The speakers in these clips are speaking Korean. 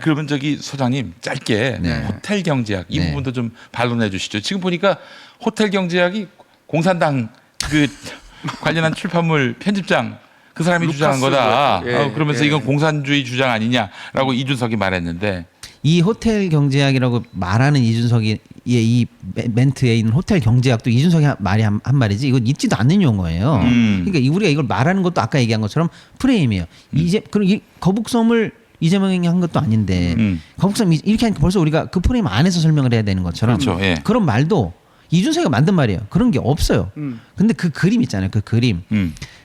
그러면 저기 소장님 짧게 네. 호텔 경제학 이 네. 부분도 좀 반론해 주시죠. 지금 보니까 호텔 경제학이 공산당 그 관련한 출판물 편집장 그 사람이 주장한 거다. 예, 그러면서 예. 이건 공산주의 주장 아니냐라고 이준석이 말했는데 이 호텔 경제학이라고 말하는 이준석이 이 멘트에 있는 호텔 경제학도 이준석이 말이 한 말이지 이건 있지도 않는 용어예요. 그러니까 우리가 이걸 말하는 것도 아까 얘기한 것처럼 프레임이에요. 이제 그럼 이 거북섬을 이재명이 한 것도 아닌데 거북섬 이렇게 하니까 벌써 우리가 그 프레임 안에서 설명을 해야 되는 것처럼 그렇죠. 예. 그런 말도 이준석이가 만든 말이에요. 그런 게 없어요. 근데 그 그림 있잖아요. 그 그림.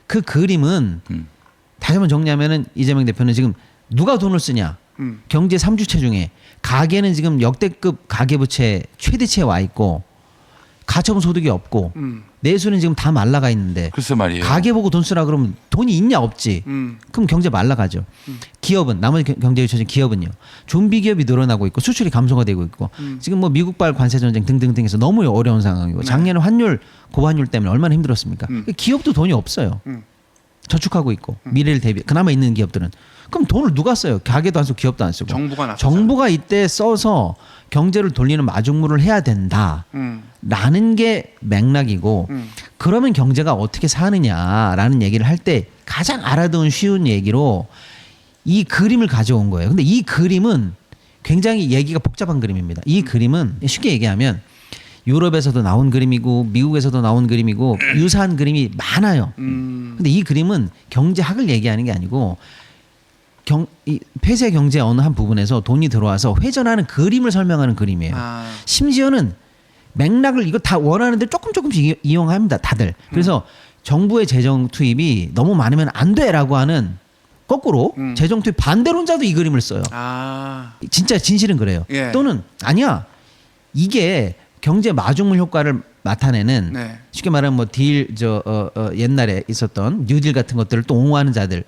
그 그림은 다시 한번 정리하면은 이재명 대표는 지금 누가 돈을 쓰냐? 경제 3주체 중에 가계는 지금 역대급 가계부채 최대치에 와 있고 가처분 소득이 없고 내수는 지금 다 말라가 있는데 글쎄 말이에요. 가계 보고 돈 쓰라 그러면 돈이 있냐 없지. 그럼 경제 말라가죠. 기업은 나머지 경제 유치원 기업은요. 좀비 기업이 늘어나고 있고 수출이 감소가 되고 있고 지금 뭐 미국발 관세 전쟁 등등등 해서 너무 어려운 상황이고 작년에 환율 고환율 때문에 얼마나 힘들었습니까? 기업도 돈이 없어요. 저축하고 있고 미래를 대비 그나마 있는 기업들은 그럼 돈을 누가 써요? 가게도 안 쓰고 기업도 안 쓰고 정부가 이때 써서 경제를 돌리는 마중물을 해야 된다라는 게 맥락이고 그러면 경제가 어떻게 사느냐라는 얘기를 할 때 가장 알아두는 쉬운 얘기로 이 그림을 가져온 거예요. 근데 이 그림은 굉장히 얘기가 복잡한 그림입니다. 이 그림은 쉽게 얘기하면 유럽에서도 나온 그림이고 미국에서도 나온 그림이고 유사한 그림이 많아요. 근데 이 그림은 경제학을 얘기하는 게 아니고 이 폐쇄 경제 어느 한 부분에서 돈이 들어와서 회전하는 그림을 설명하는 그림이에요. 심지어는 맥락을 이거 다 원하는데 조금씩 이용합니다. 다들. 그래서 정부의 재정 투입이 너무 많으면 안 돼라고 하는 거꾸로 재정 투입 반대론자도 이 그림을 써요. 진짜 진실은 그래요. 예. 또는 아니야. 이게 경제 마중물 효과를 나타내는 쉽게 말하면 뭐 옛날에 있었던 뉴딜 같은 것들을 또 옹호하는 자들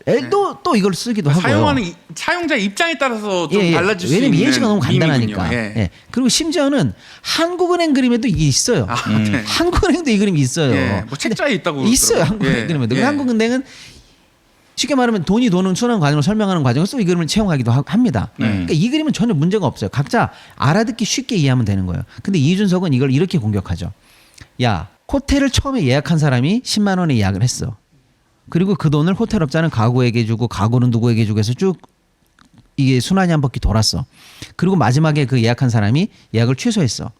또 이걸 쓰기도 하고요. 사용하는 사용자 입장에 따라서 좀 달라질 수 있는 왜냐면 예시가 너무 간단하니까. 밈이군요. 예. 그리고 심지어는 한국은행 그림에도 이게 있어요. 네. 한국은행도 이 그림이 있어요. 예. 뭐 책자에 있다고 있어요. 그러더라고요. 한국은행 예. 그림에도. 예. 한국은행은 쉽게 말하면 돈이 도는 순환 과정을 설명하는 과정을 또 이 그림을 채용하기도 합니다. 그러니까 이 그림은 전혀 문제가 없어요. 각자 알아듣기 쉽게 이해하면 되는 거예요. 근데 이준석은 이걸 이렇게 공격하죠. 야, 호텔을 처음에 예약한 사람이 10만 원에 예약을 했어. 그리고 그 돈을 호텔업자는 가구에게 주고 가구는 누구에게 주고 해서 쭉 이게 순환이 한 바퀴 돌았어. 그리고 마지막에 그 예약한 사람이 예약을 취소했어.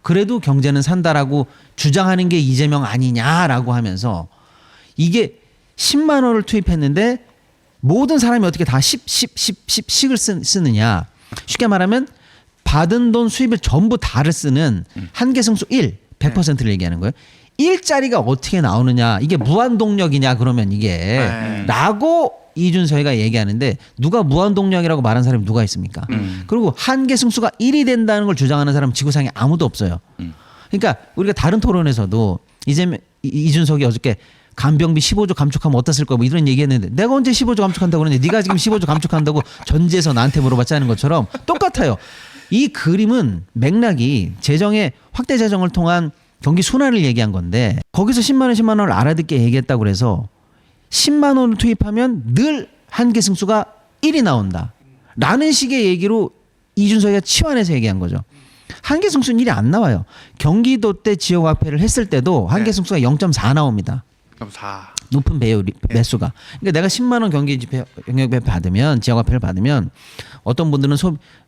그래도 경제는 산다라고 주장하는 게 이재명 아니냐라고 하면서 이게 10만 원을 투입했는데 모든 사람이 어떻게 다 10씩을 쓰느냐. 쉽게 말하면 받은 돈 수입을 전부 다를 쓰는 한계승수 100%를 얘기하는 거예요. 일자리가 어떻게 나오느냐. 이게 무한동력이냐 그러면 이게 라고 이준석이가 얘기하는데 누가 무한동력이라고 말한 사람이 누가 있습니까? 그리고 한계승수가 1이 된다는 걸 주장하는 사람은 지구상에 아무도 없어요. 그러니까 우리가 다른 토론에서도 이준석이 어저께 간병비 15조 감축하면 어땠을 거야 뭐 이런 얘기했는데 내가 언제 15조 감축한다고 그러는데 네가 지금 15조 감축한다고 전지에서 나한테 물어봤자는 것처럼 똑같아요. 이 그림은 맥락이 재정의 확대 재정을 통한 경기 순환을 얘기한 건데 거기서 10만 원을 알아듣게 얘기했다고 그래서 10만 원을 투입하면 늘 한계승수가 1이 나온다 라는 식의 얘기로 이준석이가 치환해서 얘기한 거죠. 한계승수는 1이 안 나와요. 경기도 때 지역화폐를 했을 때도 한계승수가 0.4 나옵니다. 4. 높은 매수가. 그러니까 내가 10만 원 경기 경력배 받으면 지역화폐를 받으면 어떤 분들은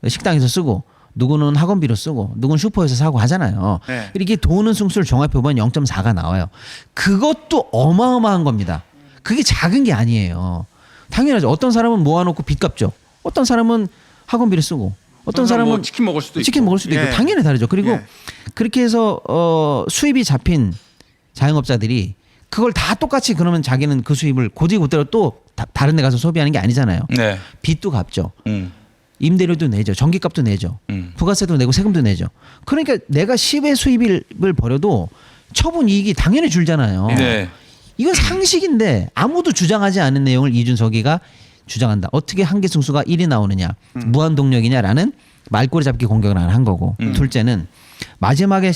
식당에서 쓰고 누구는 학원비로 쓰고 누구는 슈퍼에서 사고 하잖아요. 이렇게 도는 승수를 종합해 보면 0.4가 나와요. 그것도 어마어마한 겁니다. 그게 작은 게 아니에요. 당연하죠. 어떤 사람은 모아놓고 빚 갚죠. 어떤 사람은 학원비를 쓰고 어떤 사람은 뭐 치킨 먹을 수도 있고. 당연히 다르죠. 그리고 그렇게 해서 수입이 잡힌 자영업자들이 그걸 다 똑같이 그러면 자기는 그 수입을 고지고대로 또 다른 데 가서 소비하는 게 아니잖아요. 네. 빚도 갚죠. 임대료도 내죠. 전기값도 내죠. 부가세도 내고 세금도 내죠. 그러니까 내가 10의 수입을 벌여도 처분 이익이 당연히 줄잖아요. 네. 이건 상식인데 아무도 주장하지 않은 내용을 이준석이가 주장한다. 어떻게 한계승수가 1이 나오느냐. 무한동력이냐라는 말꼬리 잡기 공격을 한 거고. 둘째는 마지막에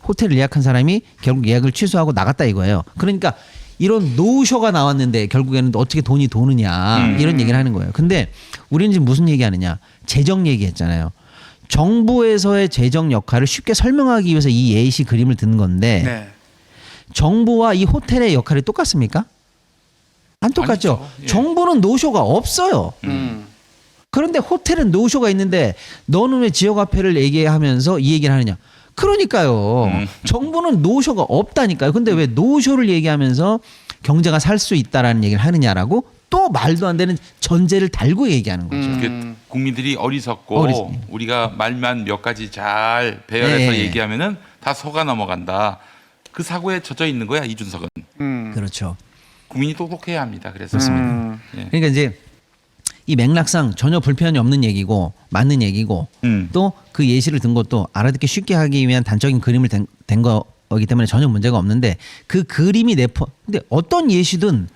호텔을 예약한 사람이 결국 예약을 취소하고 나갔다 이거예요. 그러니까 이런 노쇼가 나왔는데 결국에는 어떻게 돈이 도느냐 이런 얘기를 하는 거예요. 근데 우리는 지금 무슨 얘기하느냐? 재정 얘기했잖아요. 정부에서의 재정 역할을 쉽게 설명하기 위해서 이 예시 그림을 든 건데 네. 정부와 이 호텔의 역할이 똑같습니까? 안 똑같죠. 아니죠. 예. 정부는 노쇼가 없어요. 그런데 호텔은 노쇼가 있는데 너는 왜 지역화폐를 얘기하면서 이 얘기를 하느냐? 그러니까요. 정부는 노쇼가 없다니까요. 근데 왜 노쇼를 얘기하면서 경제가 살 수 있다라는 얘기를 하느냐라고 또 말도 안 되는 전제를 달고 얘기하는 거죠. 그 국민들이 어리석고 어리석네. 우리가 말만 몇 가지 잘 배열해서 네. 얘기하면은 다 속아 넘어간다. 그 사고에 젖어 있는 거야 이준석은. 그렇죠. 국민이 똑똑해야 합니다. 그래서 예. 그러니까 이제 이 맥락상 전혀 불편이 없는 얘기고 맞는 얘기고 또 그 예시를 든 것도 알아듣기 쉽게 하기 위한 단적인 그림을 된 거기 때문에 전혀 문제가 없는데 그 그림이 근데 어떤 예시든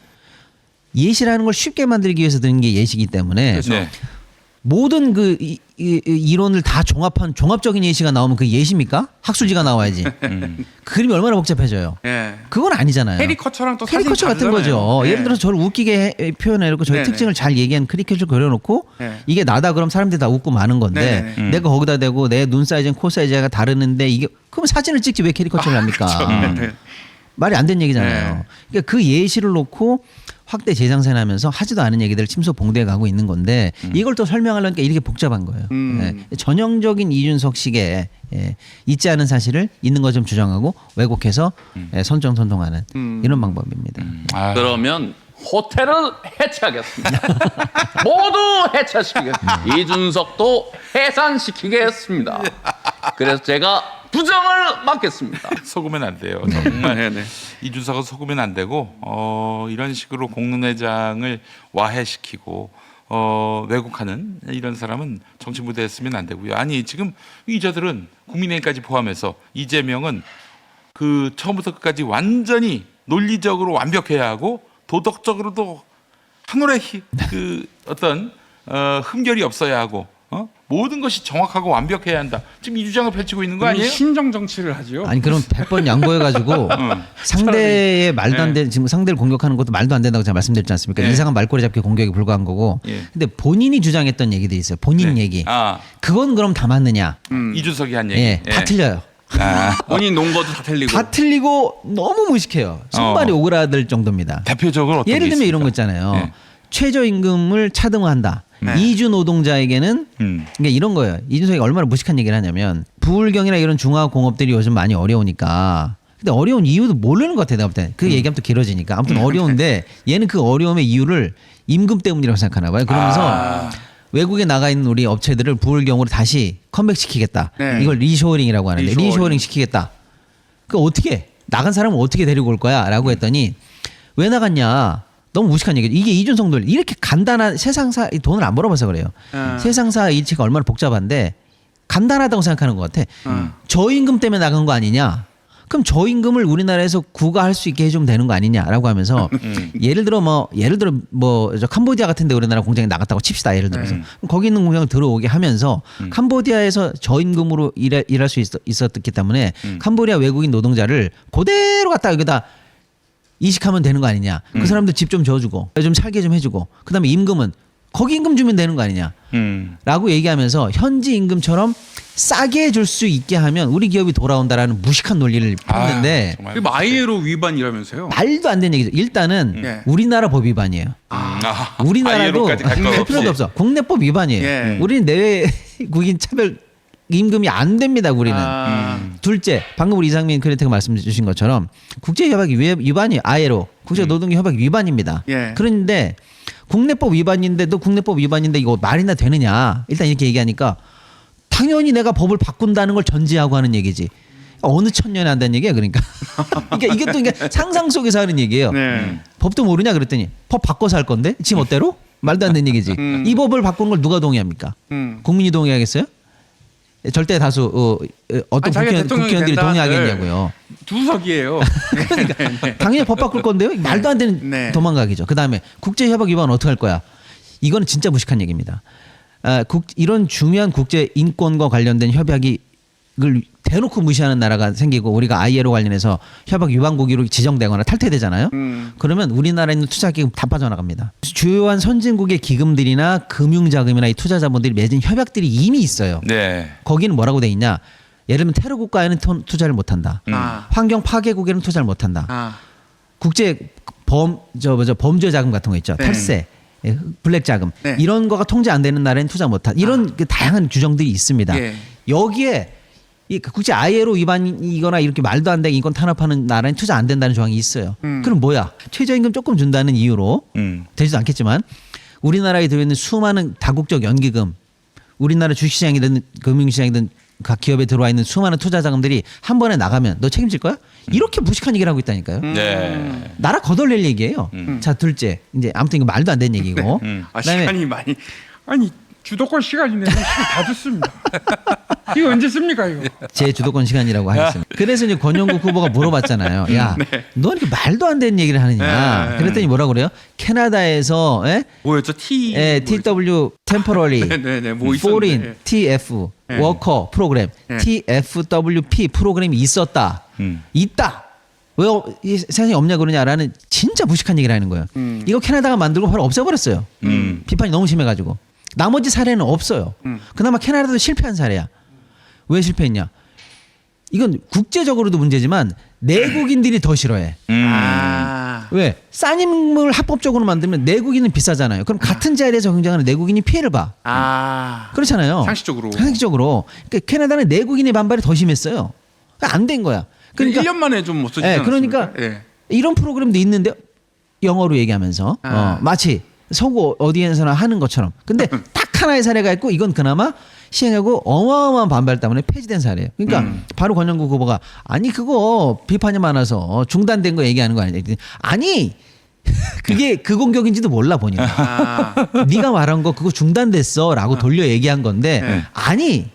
예시라는 걸 쉽게 만들기 위해서 드는 게 예시이기 때문에 네. 모든 그 이론을 다 종합한 종합적인 예시가 나오면 그 예시입니까? 학술지가 나와야지. 그 그림이 얼마나 복잡해져요. 예. 그건 아니잖아요. 캐리커처랑 또 사진 캐리커처 같은 다르잖아요. 거죠. 예. 예를 들어서 저를 웃기게 표현해놓고 저희 네네. 특징을 잘 얘기한 크리켓을 그려놓고 네. 이게 나다 그럼 사람들이 다 웃고 마는 건데 네네. 내가 거기다 대고 내 눈 사이즈는 코 사이즈가 다르는데 이게 그럼 사진을 찍지 왜 캐리커처를 합니까? 네. 말이 안 되는 얘기잖아요. 네. 그러니까 그 예시를 놓고 확대 재생산하면서 하지도 않은 얘기들을 침소봉대해 가고 있는 건데 이걸 또 설명하려니까 이렇게 복잡한 거예요. 예. 전형적인 이준석식의 있지 않은 사실을 있는 것처럼 주장하고 왜곡해서 선정선동하는 이런 방법입니다. 아, 그러면 호텔을 해체하겠습니다. 모두 해체시키겠습니다. 이준석도 해산시키겠습니다. 그래서 제가 부정을 맡겠습니다. 속으면 안 돼요. 정말 네네. 이준석은 속으면 안 되고 이런 식으로 공론회장을 와해시키고 왜곡하는 이런 사람은 정치 무대에 쓰면 안 되고요. 아니 지금 이자들은 국민의힘까지 포함해서 이재명은 그 처음부터 끝까지 완전히 논리적으로 완벽해야 하고 도덕적으로도 한 올의 그 어떤 흠결이 없어야 하고 모든 것이 정확하고 완벽해야 한다. 지금 이 주장을 펼치고 있는 거 아니에요? 신정 정치를 하지요. 아니 그럼 100번 양보해가지고 상대의 말도 안 되는 지금 상대를 공격하는 것도 말도 안 된다고 제가 말씀드렸지 않습니까? 네. 이상한 말꼬리 잡기 공격에 불과한 거고. 예. 근데 본인이 주장했던 얘기들이 있어요. 본인 네. 얘기. 아, 그건 그럼 다 맞느냐? 이준석이 한 얘기. 예, 다 틀려요. 아, 본인 논 것도 다 틀리고. 다 틀리고 너무 무식해요. 손발이 오그라들 정도입니다. 대표적으로 어떤 예를 게 들면 이런 거 있습니까? 있잖아요. 네. 최저임금을 차등화한다. 네. 이주 노동자에게는 그러니까 이런 거예요. 이준석이 얼마나 무식한 얘기를 하냐면 부울경이나 이런 중화공업들이 요즘 많이 어려우니까 근데 어려운 이유도 모르는 것 같아요. 내가 볼 때. 그 얘기하면 또 길어지니까. 아무튼 어려운데 얘는 그 어려움의 이유를 임금 때문이라고 생각하나 봐요. 그러면서 외국에 나가 있는 우리 업체들을 부울경으로 다시 컴백시키겠다. 네. 이걸 리쇼어링이라고 하는데 리쇼어링. 리쇼어링 시키겠다. 그 어떻게 나간 사람은 어떻게 데리고 올 거야?라고 했더니 왜 나갔냐? 너무 무식한 얘기죠. 이게 이준석들 이렇게 간단한 세상사 돈을 안 벌어봐서 그래요. 세상사 일치가 얼마나 복잡한데 간단하다고 생각하는 것 같아. 저임금 때문에 나간 거 아니냐? 그럼 저임금을 우리나라에서 구가할 수 있게 해주면 되는 거 아니냐라고 하면서 예를 들어 저 캄보디아 같은데 우리나라 공장에 나갔다고 칩시다. 예를 들어서 그럼 거기 있는 공장을 들어오게 하면서 캄보디아에서 저임금으로 일할 수 있었기 때문에 캄보디아 외국인 노동자를 그대로 갖다 여기다 이식하면 되는 거 아니냐. 그 사람들 집 좀 지어주고 좀 살게 좀 해주고 그다음에 임금은 거기 임금 주면 되는 거 아니냐. 라고 얘기하면서 현지 임금처럼 싸게 해줄 수 있게 하면 우리 기업이 돌아온다라는 무식한 논리를 폈는데 정말 그리고 아이에로 위반이라면서. 말도 안 되는 얘기죠. 일단은 네. 우리나라 법 위반이에요. 우리나라도 아이로까지 갈 갈 거 필요도 없어. 국내법 위반이에요. 예. 우리는 내외국인 차별 임금이 안 됩니다. 우리는. 둘째, 방금 우리 이상민 크리에이터가 말씀 주신 것처럼 국제협약 위반이 아예로 국제노동협약 위반입니다. 예. 그런데 국내법 위반인데도 국내법 위반인데 이거 말이나 되느냐. 일단 이렇게 얘기하니까 당연히 내가 법을 바꾼다는 걸 전제하고 하는 얘기지. 어느 천년에 한다는 얘기야 그러니까. 그러니까 이게 또 그러니까 상상 속에서 하는 얘기예요. 네. 법도 모르냐 그랬더니 법 바꿔서 할 건데 지 멋대로? 말도 안 되는 얘기지. 이 법을 바꾸는 걸 누가 동의합니까? 국민이 동의하겠어요? 절대 다수 어떤 아니, 자기가 대통령이 국회의원들이 된다 한들 동의하겠냐고요. 두석이에요. 그러니까. 당연히 법 바꿀 건데요. 말도 안 되는 네. 도망가기죠. 그다음에 국제협약 위반 어떻게 할 거야? 이거는 진짜 무식한 얘기입니다. 이런 중요한 국제 인권과 관련된 협약을 대놓고 무시하는 나라가 생기고 우리가 ILO 관련해서 협약 위반국으로 지정되거나 탈퇴되잖아요. 그러면 우리나라에 있는 투자기금 다 빠져나갑니다. 주요한 선진국의 기금들이나 금융자금이나 이 투자자분들이 맺은 협약들이 이미 있어요. 네. 거기는 뭐라고 돼 있냐? 예를 들면 테러 국가에는 투자를 못한다. 환경 파괴국에는 투자를 못한다. 국제 범죄 자금 같은 거 있죠. 네. 탈세, 블랙 자금 네. 이런 거가 통제 안 되는 나라에는 투자 못한다. 이런 그 다양한 규정들이 있습니다. 예. 여기에 이 국제 ILO 위반이거나 이렇게 말도 안 되게 인권 탄압하는 나라는 투자 안 된다는 조항이 있어요. 그럼 뭐야? 최저임금 조금 준다는 이유로 되지도 않겠지만 우리나라에 들어있는 수많은 다국적 연기금, 우리나라 주식시장이든 금융시장이든 각 기업에 들어와 있는 수많은 투자 자금들이 한 번에 나가면 너 책임질 거야? 이렇게 무식한 얘기를 하고 있다니까요. 네. 나라 거덜낼 얘기예요. 자, 둘째. 이제 아무튼 이거 말도 안 되는 얘기고. 그다음에 시간이 많이 아니 주도권 시간이네. 시간 다 됐습니다. 이거 언제 씁니까 이거? 제 주도권 시간이라고 하겠습니다. 그래서 이제 권영국 후보가 물어봤잖아요. 야, 너 이렇게 말도 안 되는 얘기를 하느냐? 네. 그랬더니 뭐라고 그래요? 캐나다에서 뭐였죠? T. TW temporary 네네네. 뭐 foreign 있었는데. TF 네. worker 프로그램 네. TFWP 프로그램이 있었다. 있다. 왜 이 세상에 없냐 그러냐라는 진짜 무식한 얘기를 하는 거예요. 이거 캐나다가 만들고 바로 없애버렸어요. 비판이 너무 심해가지고. 나머지 사례는 없어요. 그나마 캐나다도 실패한 사례야. 왜 실패했냐? 이건 국제적으로도 문제지만 내국인들이 더 싫어해. 왜? 싼 인물 합법적으로 만들면 내국인은 비싸잖아요. 그럼 같은 자리에서 경쟁하는 내국인이 피해를 봐. 그렇잖아요. 상식적으로. 상식적으로. 그러니까 캐나다는 내국인의 반발이 더 심했어요. 그러니까 안 된 거야. 그러니까 1년 만에 좀 없어지지 예, 않았습니까? 그러니까 예. 이런 프로그램도 있는데 영어로 얘기하면서 마치 서구 어디에서나 하는 것처럼. 근데 딱 하나의 사례가 있고 이건 그나마 시행하고 어마어마한 반발 때문에 폐지된 사례예요. 그러니까 바로 권영국 후보가 아니 그거 비판이 많아서 중단된 거 얘기하는 거 아니냐. 아니 그게 그 공격인지도 몰라 보니까. 네가 말한 거 그거 중단됐어라고 돌려 얘기한 건데 아니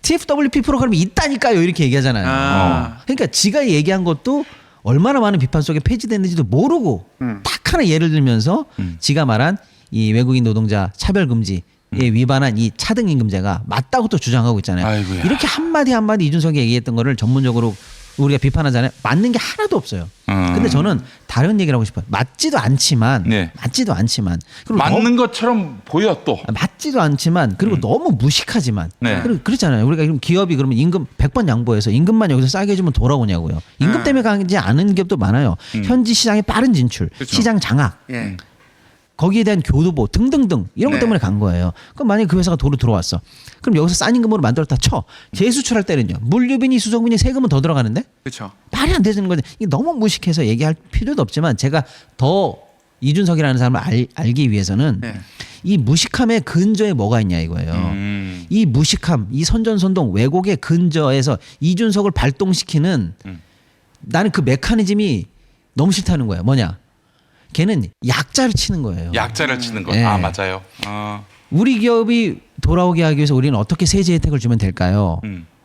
TFWP 프로그램이 있다니까요 이렇게 얘기하잖아요. 그러니까 지가 얘기한 것도 얼마나 많은 비판 속에 폐지됐는지도 모르고 딱 하나 예를 들면서 지가 말한 이 외국인 노동자 차별 금지에 위반한 이 차등 임금제가 맞다고 또 주장하고 있잖아요. 아이고야. 이렇게 한마디 한마디 이준석이 얘기했던 거를 전문적으로 우리가 비판하잖아요. 맞는 게 하나도 없어요. 근데 저는 다른 얘기를 하고 싶어요. 맞지도 않지만 네. 맞지도 않지만 그리고 맞는 것처럼 보여 또. 맞지도 않지만 그리고 너무 무식하지만 네. 그리고 그렇잖아요. 우리가 그럼 기업이 그러면 임금 100번 양보해서 임금만 여기서 싸게 해주면 돌아오냐고요. 임금 때문에 가지 않은 기업도 많아요. 현지 시장의 빠른 진출, 그렇죠. 시장 장악, 예. 거기에 대한 교두보 등등등 이런 것 네. 때문에 간 거예요. 그럼 만약에 그 회사가 도로 들어왔어. 그럼 여기서 싼 임금으로 만들었다 쳐. 재수출할 때는요. 물류비니 수송비니 세금은 더 들어가는데 그렇죠. 말이 안 되는 거죠. 이게 너무 무식해서 얘기할 필요도 없지만 제가 더 이준석이라는 사람을 알기 위해서는 네. 이 무식함의 근저에 뭐가 있냐 이거예요. 이 무식함, 이 선전선동 왜곡의 근저에서 이준석을 발동시키는 나는 그 메커니즘이 너무 싫다는 거예요. 뭐냐? 걔는 약자를 치는 거예요. 약자를 치는 거. 네. 아 맞아요. 우리 기업이 돌아오게 하기 위해서 우리는 어떻게 세제 혜택을 주면 될까요?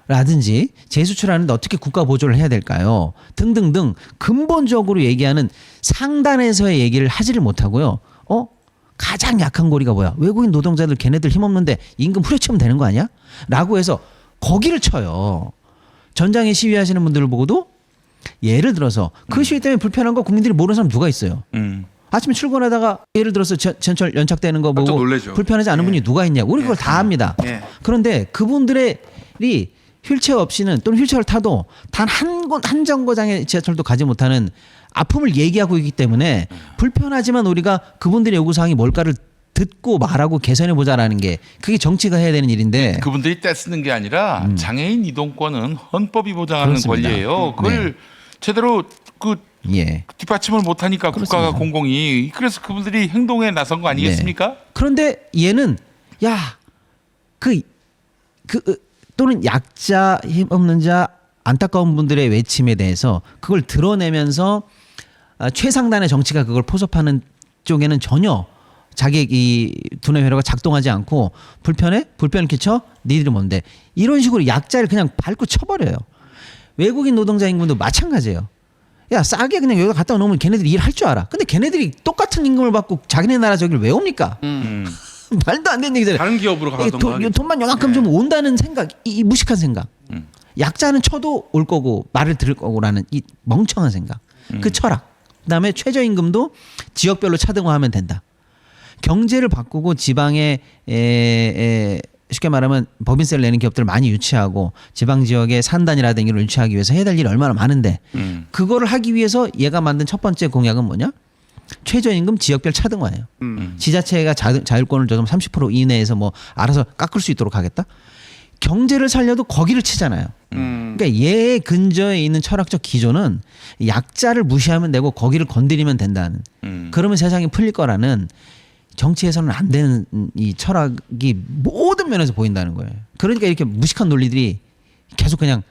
라든지 재수출하는데 어떻게 국가 보조를 해야 될까요? 등등등 근본적으로 얘기하는 상단에서의 얘기를 하지를 못하고요. 가장 약한 고리가 뭐야? 외국인 노동자들 걔네들 힘없는데 임금 후려치면 되는 거 아니야? 라고 해서 거기를 쳐요. 전장에 시위하시는 분들을 보고도 예를 들어서 그 시위 때문에 불편한 거 국민들이 모르는 사람 누가 있어요? 아침에 출근하다가 예를 들어서 전철 연착되는 거 깜짝 보고 놀라죠. 불편하지 않은 분이 누가 있냐고. 우리 그걸 다 압니다. 예. 그런데 그분들이 휠체어 없이는 또는 휠체어를 타도 단 한 정거장의 지하철도 가지 못하는 아픔을 얘기하고 있기 때문에 불편하지만 우리가 그분들의 요구사항이 뭘까를 듣고 말하고 개선해보자라는 게 그게 정치가 해야 되는 일인데 그분들이 떼쓰는 게 아니라 장애인 이동권은 헌법이 보장하는 그렇습니다. 권리예요. 그걸 제대로 그 예. 뒷받침을 못하니까 그렇습니다. 국가가 공공이 그래서 그분들이 행동에 나선 거 아니겠습니까? 그런데 얘는 또는 약자 힘없는 자 안타까운 분들의 외침에 대해서 그걸 드러내면서 최상단의 정치가 그걸 포섭하는 쪽에는 전혀 자기 이 두뇌 회로가 작동하지 않고 불편을 끼쳐 니들이 뭔데 이런 식으로 약자를 그냥 밟고 쳐버려요. 외국인 노동자 임금도 마찬가지예요. 야 싸게 그냥 여기다 갖다 놓으면 걔네들이 일할 줄 알아. 근데 걔네들이 똑같은 임금을 받고 자기네 나라 저기를 왜 옵니까? 말도 안 되는 얘기잖아요. 다른 기업으로 가던가. 돈만 요만큼 좀 온다는 생각, 이 무식한 생각. 약자는 쳐도 올 거고 말을 들을 거고라는 이 멍청한 생각. 그 철학. 그다음에 최저임금도 지역별로 차등화하면 된다. 경제를 바꾸고 지방에 쉽게 말하면 법인세를 내는 기업들을 많이 유치하고 지방 지역의 산단이라든가 이걸 유치하기 위해서 해야 될 일이 얼마나 많은데 그거를 하기 위해서 얘가 만든 첫 번째 공약은 뭐냐? 최저임금 지역별 차등화예요. 지자체가 자율권을 좀 30% 이내에서 뭐 알아서 깎을 수 있도록 하겠다. 경제를 살려도 거기를 치잖아요. 그러니까 얘 근저에 있는 철학적 기조는 약자를 무시하면 되고 거기를 건드리면 된다는. 그러면 세상이 풀릴 거라는 정치에서는 안 되는 이 철학이 모든 면에서 보인다는 거예요. 그러니까 이렇게 무식한 논리들이 계속 그냥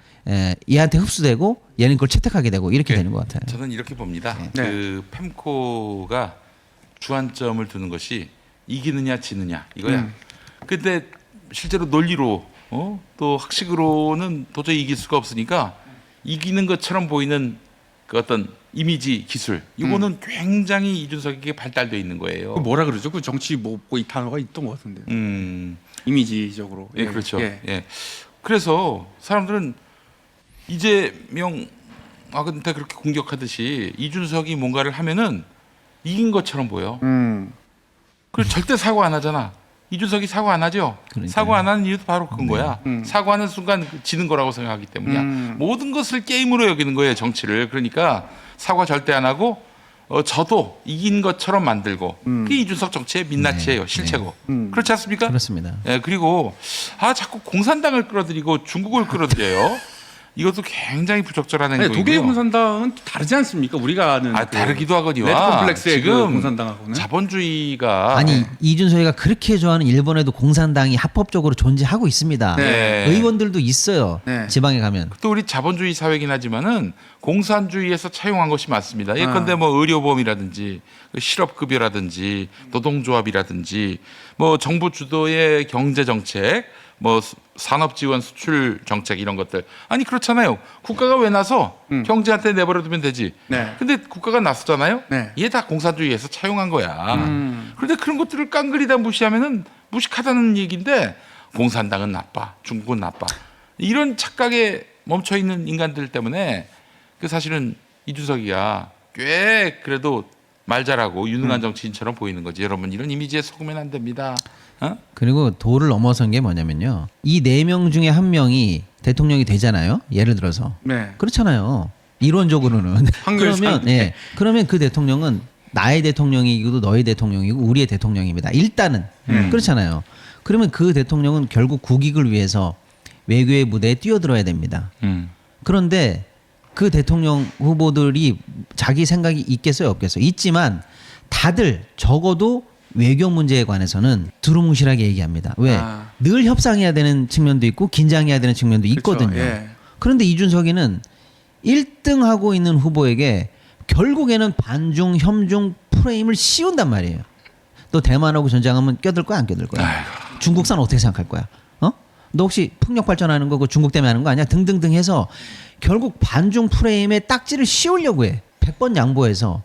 얘한테 흡수되고 얘는 그걸 채택하게 되고 이렇게 되는 것 같아요. 저는 이렇게 봅니다. 네. 그 펜코가 주안점을 두는 것이 이기느냐 지느냐 이거야. 근데 실제로 논리로 또 학식으로는 도저히 이길 수가 없으니까 이기는 것처럼 보이는 그 어떤 이미지 기술 이거는 굉장히 이준석에게 발달돼 있는 거예요. 그 뭐라 그러죠? 그 정치 뭐 이 단어가 있던 것 같은데. 이미지적으로. 예, 그렇죠. 예. 그래서 사람들은 이재명 한테 그렇게 공격하듯이 이준석이 뭔가를 하면은 이긴 것처럼 보여. 그리고 절대 사과 안 하잖아. 이준석이 사과 안 하죠. 그러니까요. 사과 안 하는 이유도 바로 그건 거야. 사과하는 순간 지는 거라고 생각하기 때문이야. 모든 것을 게임으로 여기는 거예요, 정치를. 그러니까 사과 절대 안 하고 저도 이긴 것처럼 만들고 그게 이준석 정치의 민낯이에요, 실체고. 그렇지 않습니까? 그렇습니다. 예, 그리고 자꾸 공산당을 끌어들이고 중국을 끌어들여요. 이것도 굉장히 부적절한 아니, 행동이고요. 독일 공산당은 또 다르지 않습니까? 우리가 아는 다르기도 하거니와 레드컴플렉스의 그 지금 공산당하고는 자본주의가 아니 이준석이가 그렇게 좋아하는 일본에도 공산당이 합법적으로 존재하고 있습니다. 네. 의원들도 있어요. 네. 지방에 가면. 또 우리 자본주의 사회긴 하지만은 공산주의에서 차용한 것이 맞습니다. 예컨대 뭐 의료보험이라든지 실업급여라든지 노동조합이라든지 뭐 정부 주도의 경제 정책, 뭐 산업지원 수출 정책 이런 것들 아니 그렇잖아요. 국가가 왜 나서 경제한테 내버려두면 되지. 네. 근데 국가가 나서잖아요. 네. 이게 다 공산주의에서 차용한 거야. 그런데 그런 것들을 깡그리다 무시하면은 무식하다는 얘기인데 공산당은 나빠, 중국은 나빠 이런 착각에 멈춰 있는 인간들 때문에 그 사실은 이준석이가 꽤 그래도 말 잘하고 유능한 정치인처럼 보이는 거지. 여러분 이런 이미지에 속으면 안 됩니다. 그리고 도를 넘어선 게 뭐냐면요. 이 4명 중에 한 명이 대통령이 되잖아요. 예를 들어서. 네. 그렇잖아요. 이론적으로는. 확률상. 그러면 그 대통령은 나의 대통령이고 너의 대통령이고 우리의 대통령입니다. 일단은 그렇잖아요. 그러면 그 대통령은 결국 국익을 위해서 외교의 무대에 뛰어들어야 됩니다. 그런데 그 대통령 후보들이 자기 생각이 있겠어요, 없겠어요? 있지만 다들 적어도 외교 문제에 관해서는 두루뭉실하게 얘기합니다. 왜? 늘 협상해야 되는 측면도 있고 긴장해야 되는 측면도 있거든요. 예. 그런데 이준석이는 1등 하고 있는 후보에게 결국에는 반중, 협중 프레임을 씌운단 말이에요. 너 대만하고 전쟁하면 껴들 거야, 안 껴들 거야? 중국산 어떻게 생각할 거야? 너 혹시 풍력 발전하는 거고 중국 때문에 하는 거 아니야? 등등등 해서 결국 반중 프레임에 딱지를 씌우려고 해. 100번 양보해서.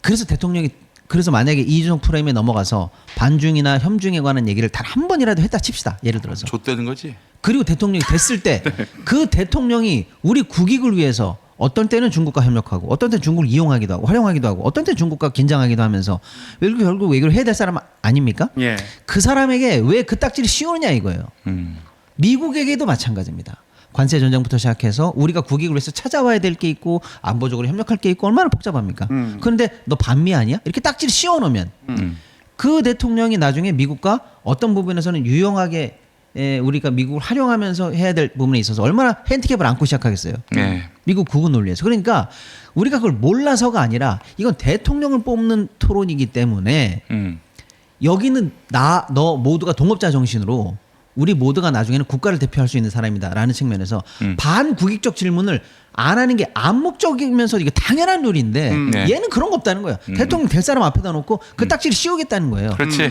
그래서 만약에 이준석 프레임에 넘어가서 반중이나 협중에 관한 얘기를 단 한 번이라도 했다 칩시다. 예를 들어서. 좆되는 거지. 그리고 대통령이 됐을 때 그 대통령이 우리 국익을 위해서 어떤 때는 중국과 협력하고 어떤 때는 중국을 이용하기도 하고 활용하기도 하고 어떤 때는 중국과 긴장하기도 하면서 결국 외교를 해야 될 사람 아닙니까? 예. 그 사람에게 왜 그 딱지를 씌우느냐 이거예요. 미국에게도 마찬가지입니다. 관세 전쟁부터 시작해서 우리가 국익을 위해서 찾아와야 될 게 있고 안보적으로 협력할 게 있고 얼마나 복잡합니까? 그런데 너 반미 아니야? 이렇게 딱지를 씌워놓으면 그 대통령이 나중에 미국과 어떤 부분에서는 유용하게 우리가 미국을 활용하면서 해야 될 부분에 있어서 얼마나 핸디캡을 안고 시작하겠어요. 미국 국은 논리에서. 그러니까 우리가 그걸 몰라서가 아니라 이건 대통령을 뽑는 토론이기 때문에 여기는 너 모두가 동업자 정신으로 우리 모두가 나중에는 국가를 대표할 수 있는 사람이다라는 측면에서 반국익적 질문을 안 하는 게 암묵적이면서 이게 당연한 룰인데 네. 얘는 그런 거 없다는 거예요. 대통령 될 사람 앞에다 놓고 그 딱지를 씌우겠다는 거예요. 그렇지.